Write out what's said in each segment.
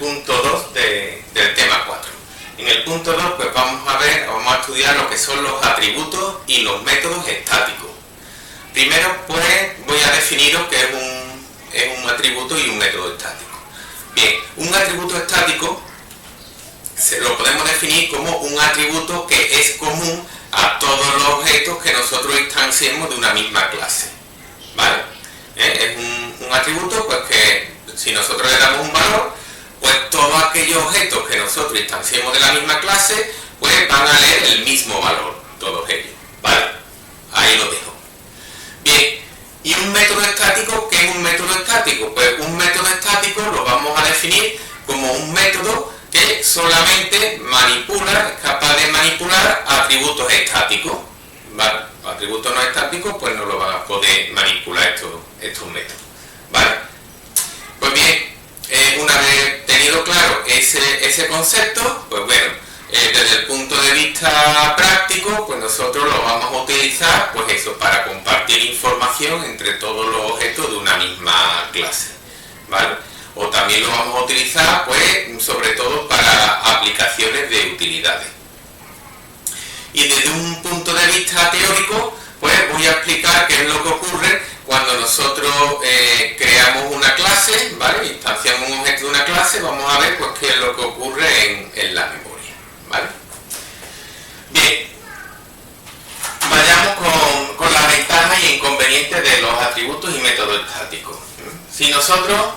punto 2 del tema 4. En el punto 2 pues vamos a estudiar lo que son los atributos y los métodos estáticos. Primero pues voy a definiros qué es un atributo y un método estático. Bien, un atributo estático lo podemos definir como un atributo que es común a todos los objetos que nosotros instanciemos de una misma clase, ¿vale? Es un atributo pues que si nosotros le damos un valor, pues todos aquellos objetos que nosotros instanciemos de la misma clase pues van a leer el mismo valor, todos ellos, ¿vale? Ahí lo dejo. Bien, ¿y un método estático? ¿Qué es un método estático? Pues un método estático lo vamos a definir como un método que solamente es capaz de manipular atributos estáticos, ¿vale? Atributos no estáticos pues no lo van a poder manipular estos métodos, ¿vale? Pues bien, una vez tenido claro ese concepto, pues bueno, desde el punto de vista práctico, pues nosotros lo vamos a utilizar, pues eso, para compartir información entre todos los objetos de una misma clase, ¿vale? O también lo vamos a utilizar, pues, sobre todo para aplicaciones de utilidades. Y desde un punto de vista teórico, pues voy a explicar qué es lo que ocurre cuando nosotros creamos una clase, ¿vale? Instanciamos un objeto de una clase, vamos a ver pues qué es lo que ocurre en la memoria, ¿vale? Bien, vayamos con las ventajas y inconvenientes de los atributos y métodos estáticos. Si nosotros,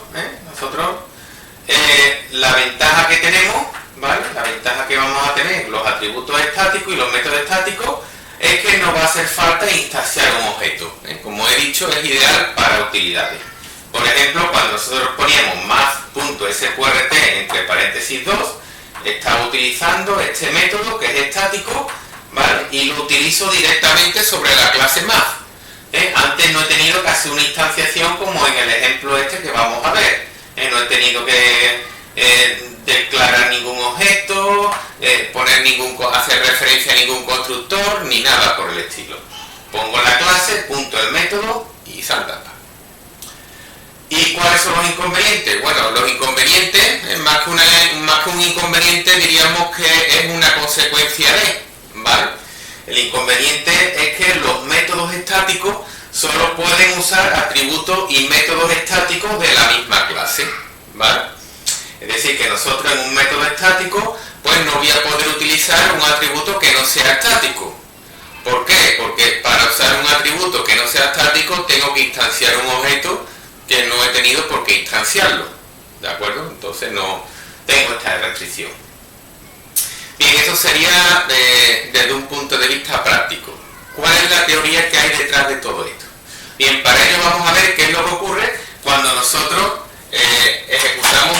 la ventaja que tenemos, ¿vale? La ventaja que vamos a tener los atributos estáticos y los métodos estáticos es que nos va a hacer falta instanciar un objeto. Como he dicho, es ideal para utilidades. Por ejemplo, cuando nosotros poníamos math.sqrt entre paréntesis 2, estaba utilizando este método que es estático, ¿vale? Y lo utilizo directamente sobre la clase math. Antes no he tenido que hacer una instanciación como en el ejemplo este que vamos a ver. No he tenido que declarar ningún objeto, hacer referencia a ningún constructor, ni nada por el estilo. Pongo la clase, punto el método y salta. ¿Y cuáles son los inconvenientes? Bueno, los inconvenientes, más que un inconveniente, diríamos que es una consecuencia de, ¿vale? El inconveniente es que los métodos estáticos solo pueden usar atributos y métodos estáticos de la misma clase, ¿vale? Es decir, que nosotros en un método estático pues no voy a poder utilizar un atributo que no sea estático. ¿Por qué? Porque para usar un atributo que no sea estático tengo que instanciar un objeto que no he tenido por qué instanciarlo, ¿de acuerdo? Entonces no tengo esta restricción. Bien, eso sería desde un punto de vista práctico. ¿Cuál es la teoría que hay detrás de todo esto? Bien, para ello vamos a ver qué es lo que ocurre cuando nosotros ejecutamos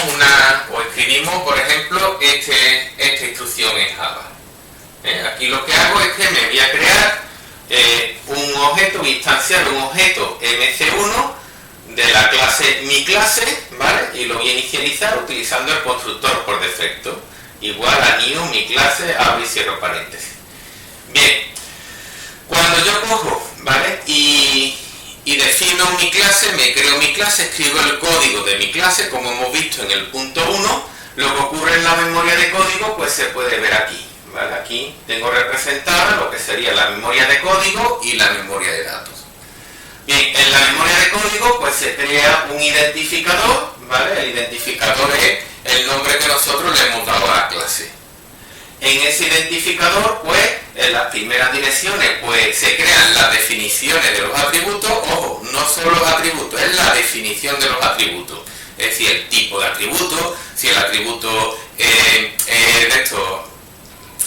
o escribimos, por ejemplo, esta instrucción en Java. Aquí lo que hago es que me voy a crear un objeto, voy a instanciar un objeto MC1 de la clase mi clase, ¿vale? Y lo voy a inicializar utilizando el constructor por defecto, igual a new mi clase, abro y cierro paréntesis. Bien, cuando yo cojo, ¿vale? Y defino mi clase, me creo mi clase, escribo el código de mi clase, como hemos visto en el punto 1, lo que ocurre en la memoria de código pues se puede ver aquí, ¿vale? Aquí tengo representada lo que sería la memoria de código y la memoria de datos. Bien, en la memoria de código pues se crea un identificador, ¿vale? El identificador es el nombre que nosotros le hemos dado a la clase. En ese identificador, pues, en las primeras direcciones, pues, se crean las definiciones de los atributos. Ojo, no solo los atributos, es la definición de los atributos. Es decir, el tipo de atributo, si el atributo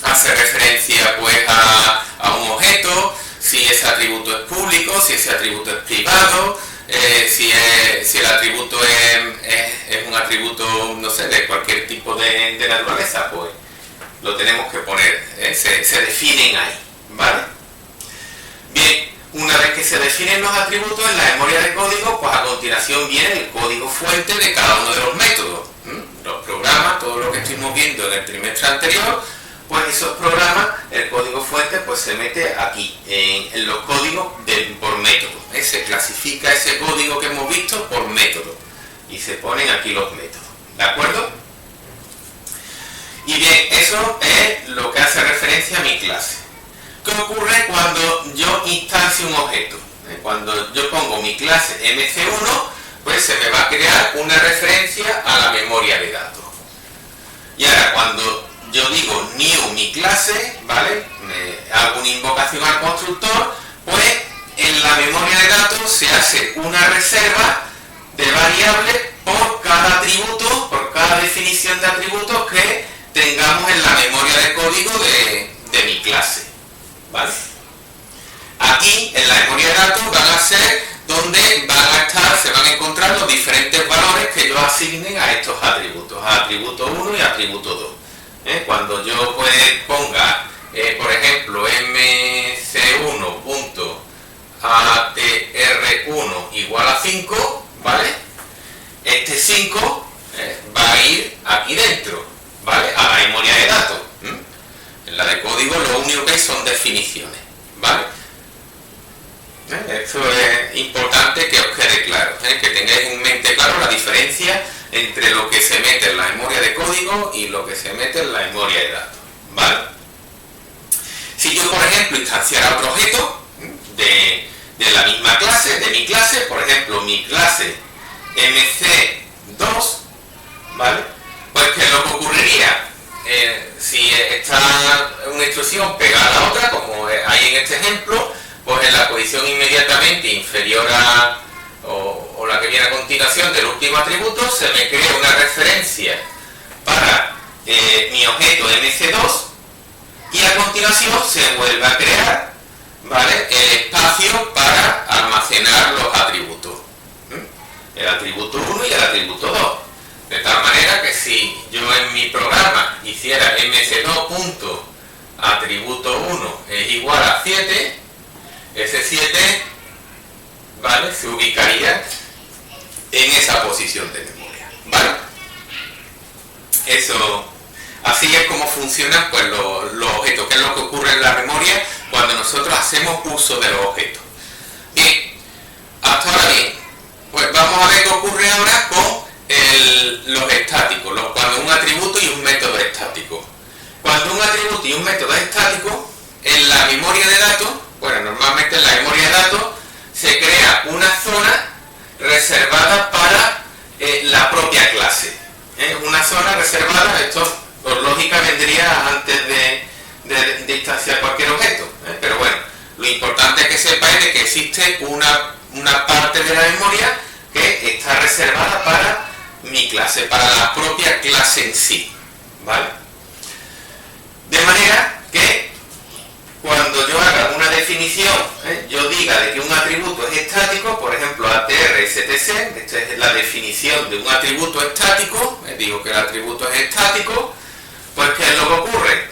hace referencia, pues, a un objeto, si ese atributo es público, si ese atributo es privado, si el atributo es un atributo, no sé, de cualquier tipo de naturaleza, pues lo tenemos que poner, se definen ahí, ¿vale? Bien, una vez que se definen los atributos en la memoria de código, pues a continuación viene el código fuente de cada uno de los métodos. Los programas, todo lo que estuvimos viendo en el trimestre anterior, pues esos programas, el código fuente, pues se mete aquí, en los códigos por método. Se clasifica ese código que hemos visto por método y se ponen aquí los métodos, ¿de acuerdo? Bien, eso es lo que hace referencia a mi clase. ¿Qué ocurre cuando yo instancio un objeto? Cuando yo pongo mi clase MC1, pues se me va a crear una referencia a la memoria de datos. Y ahora cuando yo digo new mi clase, ¿vale? Hago una invocación al constructor, pues en la memoria de datos se hace una reserva de variables por cada atributo, por cada definición de atributos que tengamos en la memoria de código de mi clase, ¿vale? Aquí en la memoria de datos van a ser donde se van a encontrar los diferentes valores que yo asigne a estos atributos, a atributo 1 y a atributo 2. Cuando yo ponga, por ejemplo, mc1.atr1 igual a 5, ¿vale? Este 5 va a ir aquí dentro, ¿vale? A la memoria de datos. En la de código lo único que hay son definiciones, ¿vale? Esto es importante que os quede claro, que tengáis en mente claro la diferencia entre lo que se mete en la memoria de código y lo que se mete en la memoria de datos, ¿vale? Si yo, por ejemplo, instanciara otro objeto de la misma clase, de mi clase, por ejemplo, mi clase MC2, ¿vale? Pues ¿qué es lo que ocurriría? Si está una instrucción pegada a la otra, como hay en este ejemplo, pues en la posición inmediatamente inferior a o la que viene a continuación del último atributo, se me crea una referencia para mi objeto MC2 y a continuación se vuelve a crear, ¿vale? El espacio para almacenar los atributos, el atributo 1 y el atributo 2, de tal manera que si yo en mi programa hiciera mc2.atributo 1 es igual a 7, ese 7, ¿vale?, se ubicaría en esa posición de memoria, ¿vale? Eso, así es como funcionan pues los objetos, que es lo que ocurre en la memoria cuando nosotros hacemos uso de los objetos. Bien, hasta ahora bien, pues vamos a ver qué ocurre ahora con los estáticos, cuando un atributo y un método estático. Cuando un atributo y un método es estático, en la memoria de datos, bueno, normalmente en la memoria de datos se crea una zona reservada para la propia clase. Una zona reservada, esto por lógica vendría antes de instanciar cualquier objeto, pero bueno, lo importante es que sepáis de que existe una parte de la memoria que está reservada para mi clase, para la propia clase en sí, ¿vale? De manera que cuando yo haga una definición, yo diga de que un atributo es estático, por ejemplo ATR-STC, esta es la definición de un atributo estático, digo que el atributo es estático, pues ¿qué es lo que ocurre?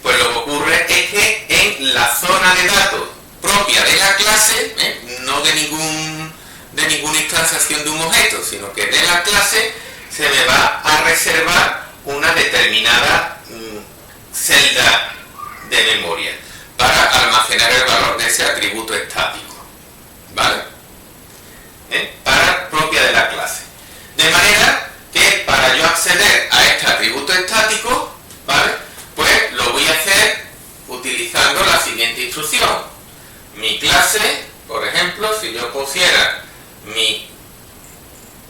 Pues lo que ocurre es que en la zona de datos propia de la clase, no de ninguna instanciación de un objeto, sino que de la clase se me va a reservar una determinada celda de memoria para almacenar el valor de ese atributo estático, ¿vale? Propia de la clase. De manera que para yo acceder a este atributo estático, ¿vale?, pues lo voy a hacer utilizando la siguiente instrucción. Mi clase, por ejemplo, si yo pusiera mi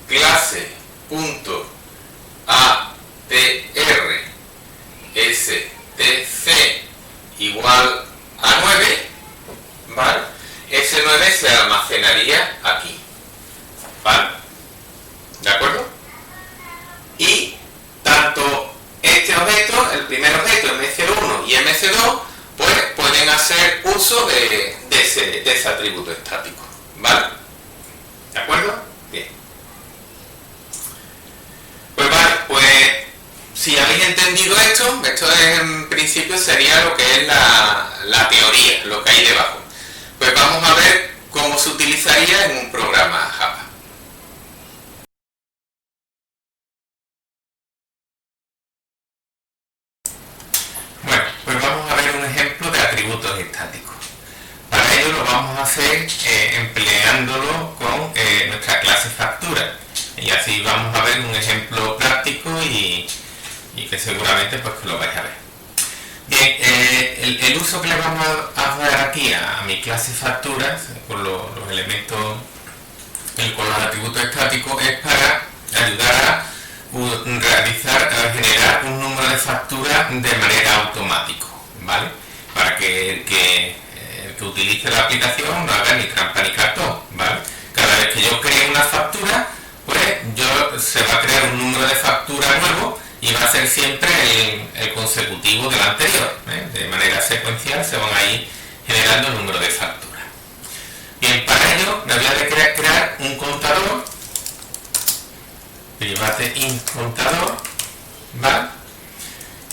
clase.atr.stc igual a 9, ¿vale?, ese 9 se almacenaría aquí, ¿vale? ¿De acuerdo? Y tanto este objeto, el primer objeto, MC1 y MC2, pues pueden hacer uso de ese atributo estático, ¿vale? ¿De acuerdo? Bien. Pues vale, pues si habéis entendido esto en principio sería lo que es la teoría, lo que hay debajo. Pues vamos a ver cómo se utilizaría en un programa Java. Bueno, pues vamos a ver un ejemplo de atributos estáticos. Para ello lo vamos a hacer empleándolo con nuestra clase factura. Y así vamos a ver un ejemplo práctico y y que seguramente pues que lo vais a ver. Bien, el uso que le vamos a dar aquí a mi clase facturas con los elementos, con los atributos estáticos, es para ayudar a generar un número de facturas de manera automática, ¿vale? Para que el que utilice la aplicación no haga ni trampa ni cartón, ¿vale? Cada vez que yo cree una factura, pues se va a crear un número de factura nuevo y va a ser siempre el consecutivo del anterior, ¿eh? De manera secuencial se van a ir generando el número de facturas. Bien, para ello me voy a crear un contador, private int contador, ¿vale?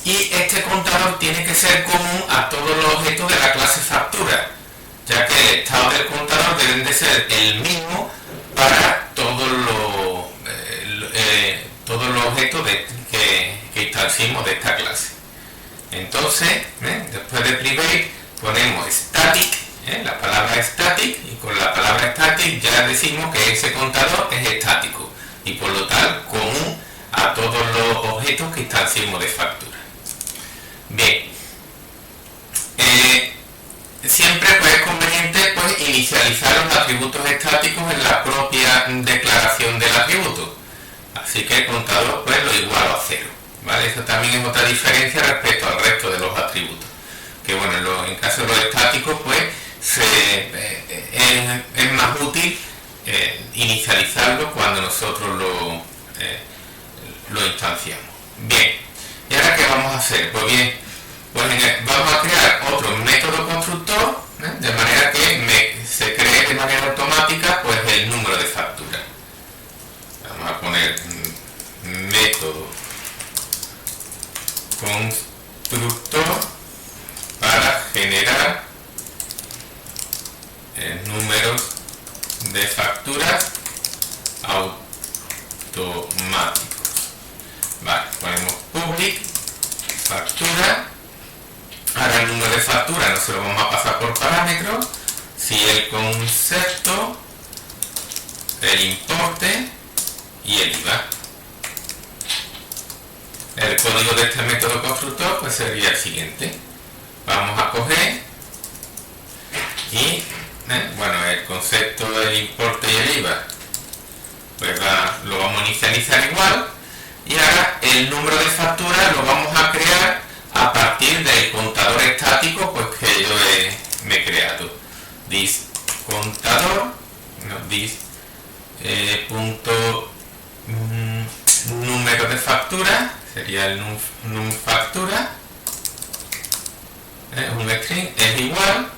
Y este contador tiene que ser común a todos los objetos de la clase factura, ya que el estado del contador deben de ser el mismo para todos los objetos que establecimos de esta clase. Entonces, después de private ponemos static, la palabra static, y con la palabra static ya decimos que ese contador es estático y por lo tal común a todos los objetos que establecimos de factura. Bien, siempre pues es conveniente pues inicializar los atributos estáticos en la propia declaración del atributo, así que el contador pues lo igualo a 0, ¿vale? Eso también es otra diferencia respecto al resto de los atributos, que bueno, en caso de los estáticos pues es más útil inicializarlo cuando nosotros lo instanciamos. Bien, ¿y ahora qué vamos a hacer? Pues bien, vamos a crear otro método constructor, de manera que se cree de manera automática pues el número de factura. Vamos a poner método constructor para generar números de facturas automáticos. Vale, ponemos public factura. Ahora el número de factura no se lo vamos a pasar por parámetros, si el concepto, el importe y el IVA. El código de este método constructor pues sería el siguiente. Vamos a coger y bueno, el concepto, el importe y el IVA pues lo vamos a inicializar igual, y ahora el número de factura lo vamos a crear a partir del contador estático pues que yo me he creado. This contador, punto número de factura, sería el num factura, un string, es igual.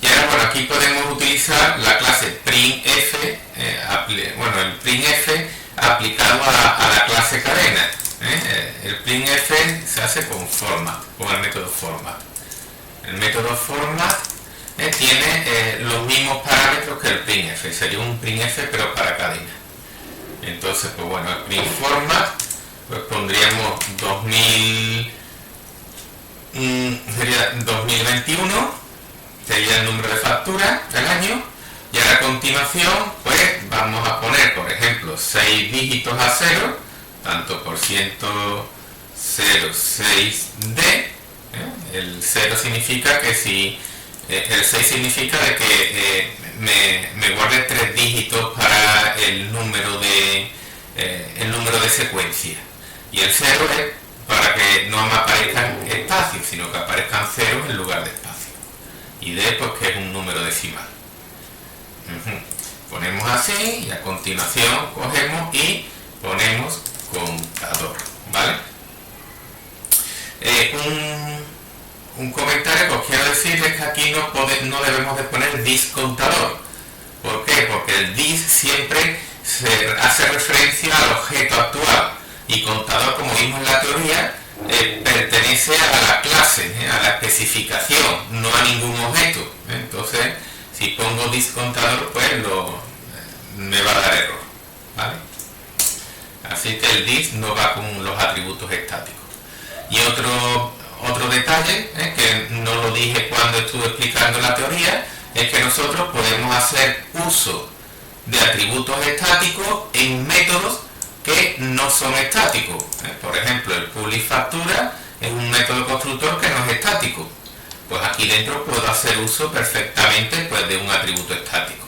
Y ahora bueno, aquí podemos utilizar la clase printf, el printf aplicado a la clase cadena. El printf se hace con el método format. El método format tiene los mismos parámetros que el printf, sería un printf pero para cadena. Entonces pues bueno, el print format pues pondríamos 2021, sería el número de factura del año, y ahora a continuación pues vamos a poner por ejemplo 6 dígitos a 0, tanto por ciento 06D, el 0 significa que si el 6 significa de que me guarde 3 dígitos para el número de secuencia, y el 0 es para que no me aparezcan espacios, sino que aparezcan ceros en lugar de espacios, y D pues que es un número decimal. Ponemos así y a continuación cogemos y ponemos contador, ¿vale? Un comentario que os quiero decir es que aquí no debemos de poner this contador. ¿Por qué? Porque el this siempre se hace referencia al objeto actual, y contador, como vimos en la teoría, pertenece a la clase, a la especificación, no a ningún objeto. Entonces, si pongo this contador, pues me va a dar error, ¿vale? Así que el this no va con los atributos estáticos. Y otro detalle, que no lo dije cuando estuve explicando la teoría, es que nosotros podemos hacer uso de atributos estáticos en métodos que no son estáticos. Por ejemplo, el public factura es un método constructor que no es estático. Pues aquí dentro puedo hacer uso perfectamente pues, de un atributo estático.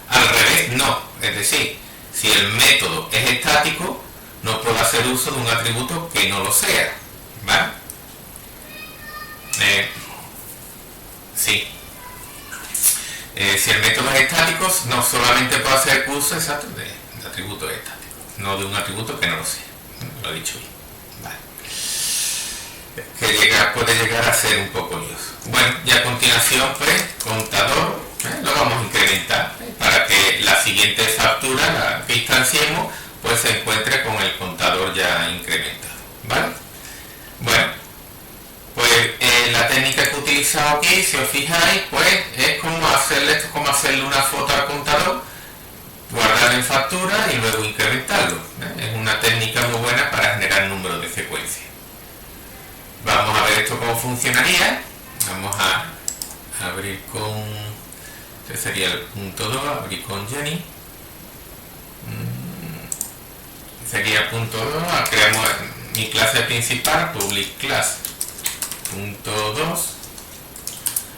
Al revés, no. Es decir, si el método es estático, no puedo hacer uso de un atributo que no lo sea. ¿Vale? Sí. Si el método es estático, no solamente puedo hacer uso exacto de atributos estáticos, no de un atributo que no lo sea. Lo he dicho bien. Vale. Que puede llegar a ser un poco lioso. Bueno, y a continuación, pues, contador, lo vamos a incrementar para que la siguiente factura, la que instanciemos, pues se encuentre con el contador ya incrementado. ¿Vale? Bueno, pues la técnica que he utilizado aquí, si os fijáis, pues es como hacerle una foto al contador, guardarlo en factura y luego incrementarlo. Es una técnica muy buena para generar números de secuencia. Vamos a ver esto cómo funcionaría. Vamos a abrir con... Este sería el punto 2, abrir con Jenny. Sería el punto 2, creamos mi clase principal, public class. Punto 2,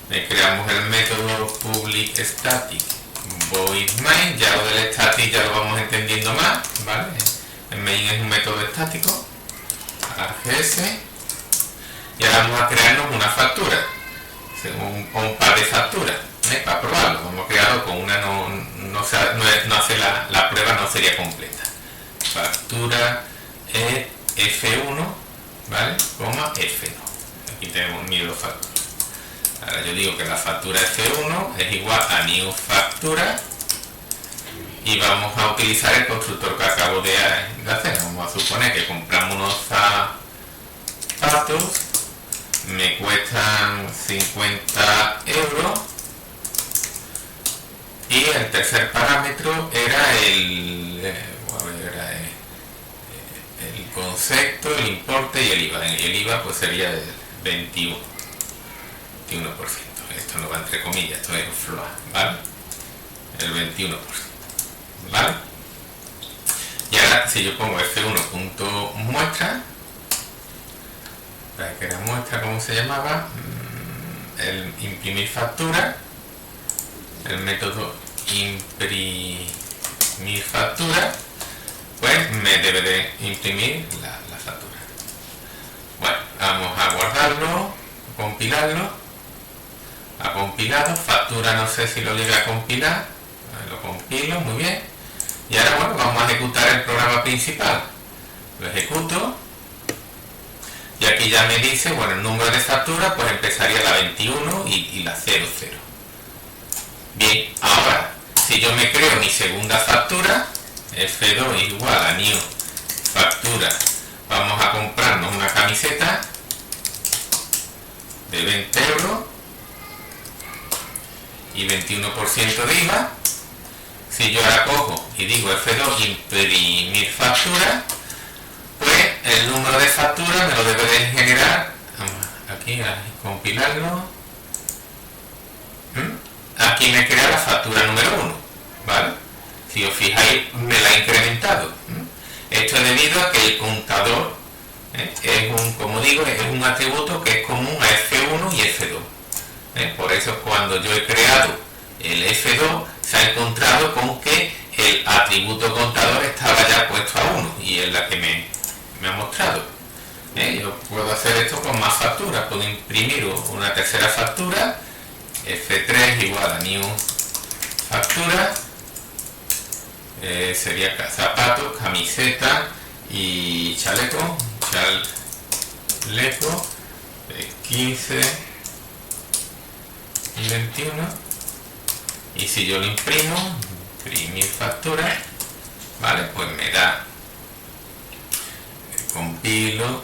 le creamos el método public static void main. Ya lo del static ya lo vamos entendiendo más, ¿vale? El main es un método estático, args, y ahora vamos a crearnos una factura, un par de facturas, para probarlo. Vamos a crearlo con una, no hace la prueba, no sería completa. Factura F1, ¿vale? Coma F2. Aquí tenemos mi dos facturas. Ahora yo digo que la factura F1 es igual a new factura y vamos a utilizar el constructor que acabo de hacer. Vamos a suponer que compramos unos zapatos, me cuestan 50 euros y el tercer parámetro era el concepto, el importe y el IVA. Y el IVA pues sería el 21%. Esto no va entre comillas, esto es floa, ¿vale? El 21%, ¿vale? Y ahora si yo pongo f1.muestra, para que era muestra, ¿cómo se llamaba? El imprimir factura, el método imprimir factura, pues me debe de imprimir la factura. Bueno, vamos a guardarlo, compilarlo. Ha compilado, factura no sé si lo llega a compilar, lo compilo, muy bien. Y ahora bueno, vamos a ejecutar el programa principal. Lo ejecuto y aquí ya me dice, bueno, el número de factura pues empezaría la 21 y la 00. Bien, ahora si yo me creo mi segunda factura, F2 igual a new factura, vamos a comprarnos una camiseta de 20 euros y 21% de IVA. Si yo ahora cojo y digo F2 imprimir factura, pues el número de factura me lo debe de generar aquí a compilarlo. Aquí me crea la factura número 1, ¿vale? Si os fijáis, me la ha incrementado. Esto es debido a que el contador es como digo, es un atributo que es común a F1 y F2. Por eso cuando yo he creado el F2 se ha encontrado con que el atributo contador estaba ya puesto a 1 y es la que me ha mostrado. Yo puedo hacer esto con más facturas, puedo imprimir una tercera factura, F3 igual a new factura, sería zapatos, camiseta y chaleco, 15 y 21, y si yo lo imprimo, imprimir factura, vale, pues me da, compilo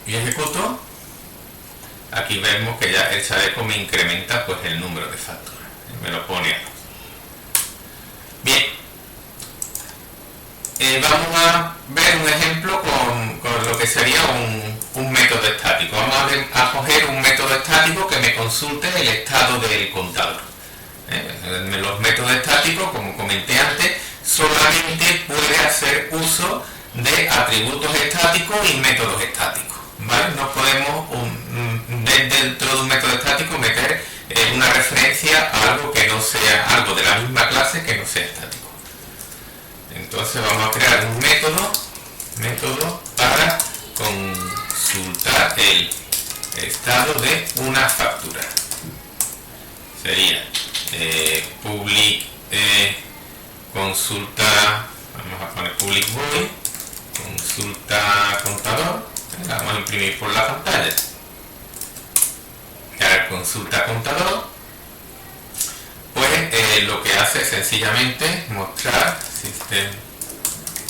y ejecuto. Aquí vemos que ya el chaleco me incrementa pues el número de facturas, me lo pone a 2. Bien, vamos a ver un ejemplo con lo que sería un método estático. Vamos a coger un método estático que me consulte el estado del contador. Los métodos estáticos, como comenté antes, solamente puede hacer uso de atributos estáticos y métodos estáticos, ¿vale? No podemos dentro de un método estático meter una referencia a algo que no sea, algo de la misma clase que no sea estático. Entonces vamos a crear un método para consultar el estado de una factura. Sería public consulta, vamos a poner public void, consulta contador, la vamos a imprimir por la pantalla. Y ahora consulta contador, pues lo que hace es sencillamente mostrar system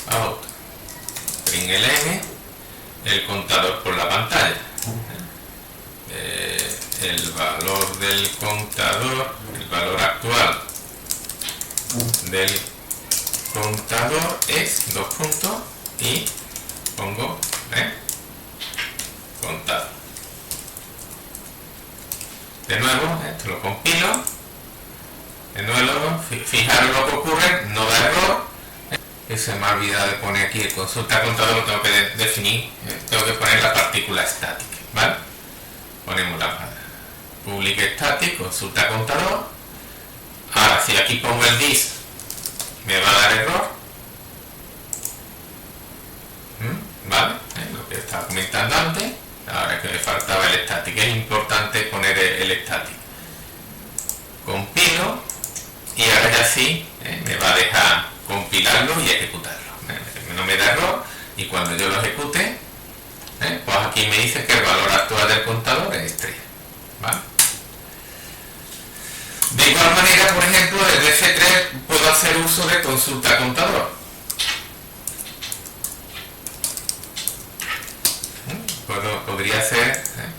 out println el contador por la pantalla. El valor del contador, el valor actual del contador es 2 puntos y pongo contado. De nuevo, esto lo compilo. De nuevo, fijaros lo que ocurre, no da error. Que se me ha olvidado de poner aquí el consulta contador, lo tengo que definir, tengo que poner la partícula estática, ¿vale? Ponemos la public static, consulta contador. Ahora, si aquí pongo el this, me va a dar error, ¿vale? Lo que estaba comentando antes. Ahora es que me faltaba el static, es importante poner el static. Compilo y ahora ya sí me va a dejar compilarlo y ejecutarlo. No me da error y cuando yo lo ejecute, pues aquí me dice que el valor actual del contador es 3, ¿vale? De igual manera, por ejemplo, desde F3 puedo hacer uso de consulta contador.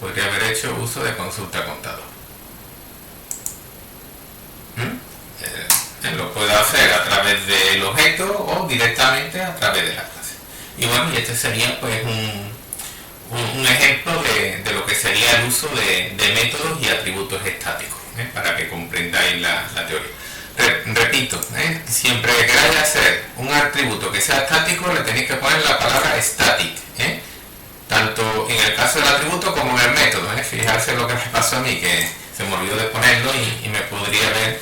Podría haber hecho uso de consulta contador. Lo puedo hacer a través del objeto o directamente a través de la clase. Y bueno, y este sería pues un ejemplo de lo que sería el uso de métodos y atributos estáticos, para que comprendáis la teoría. Repito, siempre que queráis hacer un atributo que sea estático, le tenéis que poner la palabra static, tanto en el caso del atributo como en el método. Fijarse lo que me pasó a mí, que se me olvidó de ponerlo y me podría haber